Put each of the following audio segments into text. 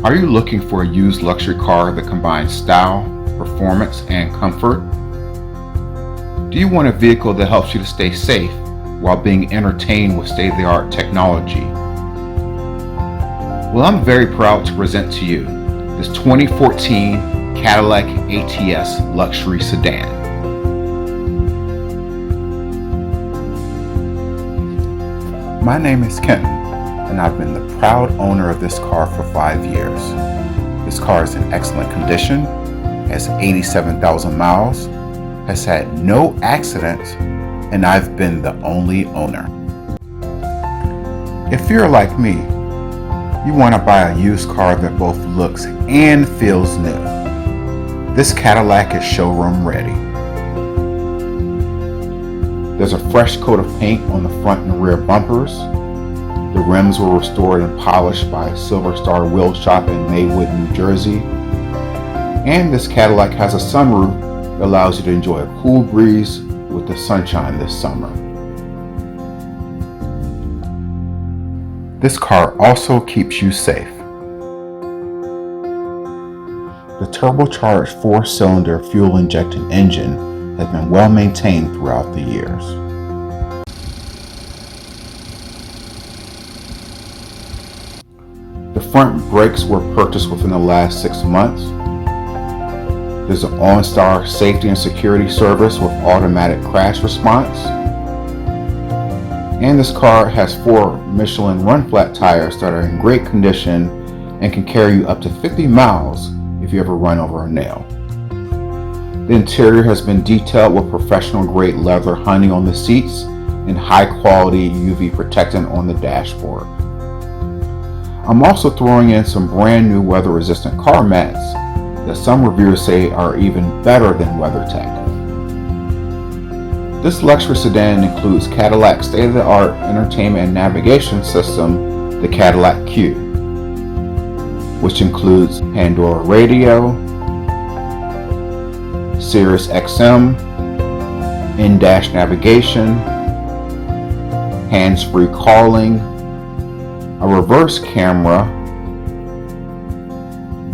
Are you looking for a used luxury car that combines style, performance, and comfort? Do you want a vehicle that helps you to stay safe while being entertained with state-of-the-art technology? Well, I'm very proud to present to you this 2014 Cadillac ATS luxury sedan. My name is Kenton, and I've been the proud owner of this car for 5 years. This car is in excellent condition, has 87,000 miles, has had no accidents, and I've been the only owner. If you're like me, you want to buy a used car that both looks and feels new. This Cadillac is showroom ready. There's a fresh coat of paint on the front and rear bumpers. The rims were restored and polished by Silver Star Wheel Shop in Maywood, New Jersey. And this Cadillac has a sunroof that allows you to enjoy a cool breeze with the sunshine this summer. This car also keeps you safe. The turbocharged 4-cylinder fuel-injected engine has been well maintained throughout the years. The front brakes were purchased within the last 6 months. There's an OnStar safety and security service with automatic crash response. And this car has 4 Michelin run flat tires that are in great condition and can carry you up to 50 miles if you ever run over a nail. The interior has been detailed with professional grade leather honey on the seats and high quality UV protectant on the dashboard. I'm also throwing in some brand new weather resistant car mats that some reviewers say are even better than WeatherTech. This luxury sedan includes Cadillac's state-of-the-art entertainment and navigation system, the Cadillac CUE, which includes Pandora Radio, Sirius XM, in-dash navigation, hands-free calling, a reverse camera,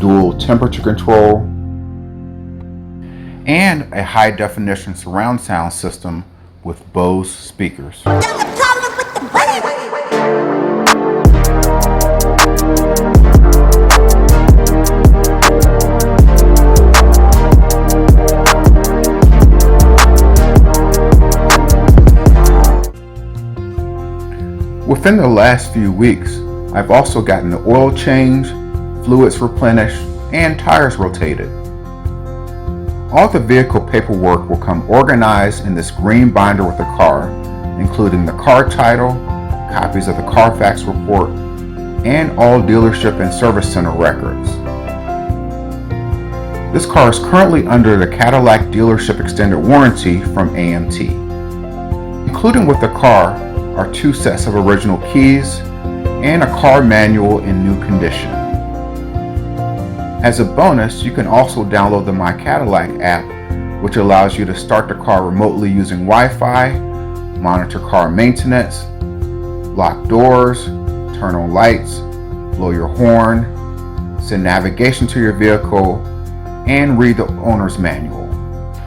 dual temperature control, and a high-definition surround sound system with Bose speakers. Within the last few weeks, I've also gotten the oil change, fluids replenished, and tires rotated. All the vehicle paperwork will come organized in this green binder with the car, including the car title, copies of the Carfax report, and all dealership and service center records. This car is currently under the Cadillac dealership extended warranty from AMT. Including with the car are 2 sets of original keys and a car manual in new condition. As a bonus, you can also download the My Cadillac app, which allows you to start the car remotely using Wi-Fi, monitor car maintenance, lock doors, turn on lights, blow your horn, send navigation to your vehicle, and read the owner's manual.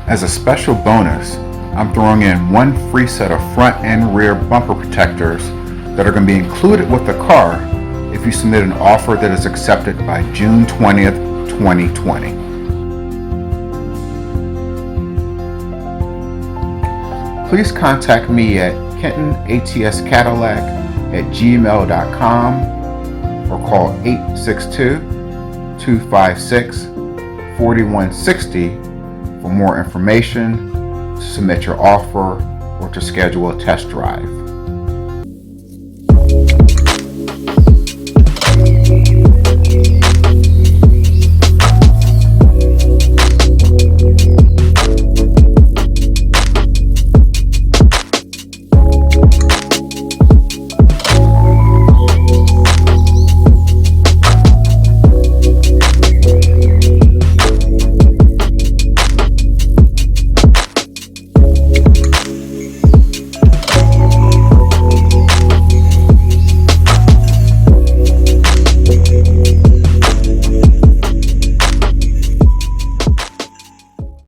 As a special bonus, I'm throwing in 1 free set of front and rear bumper protectors that are going to be included with the car if you submit an offer that is accepted by June 20th, 2020. Please contact me at kentonatscadillac@gmail.com or call 862-256-4160 for more information, to submit your offer, or to schedule a test drive.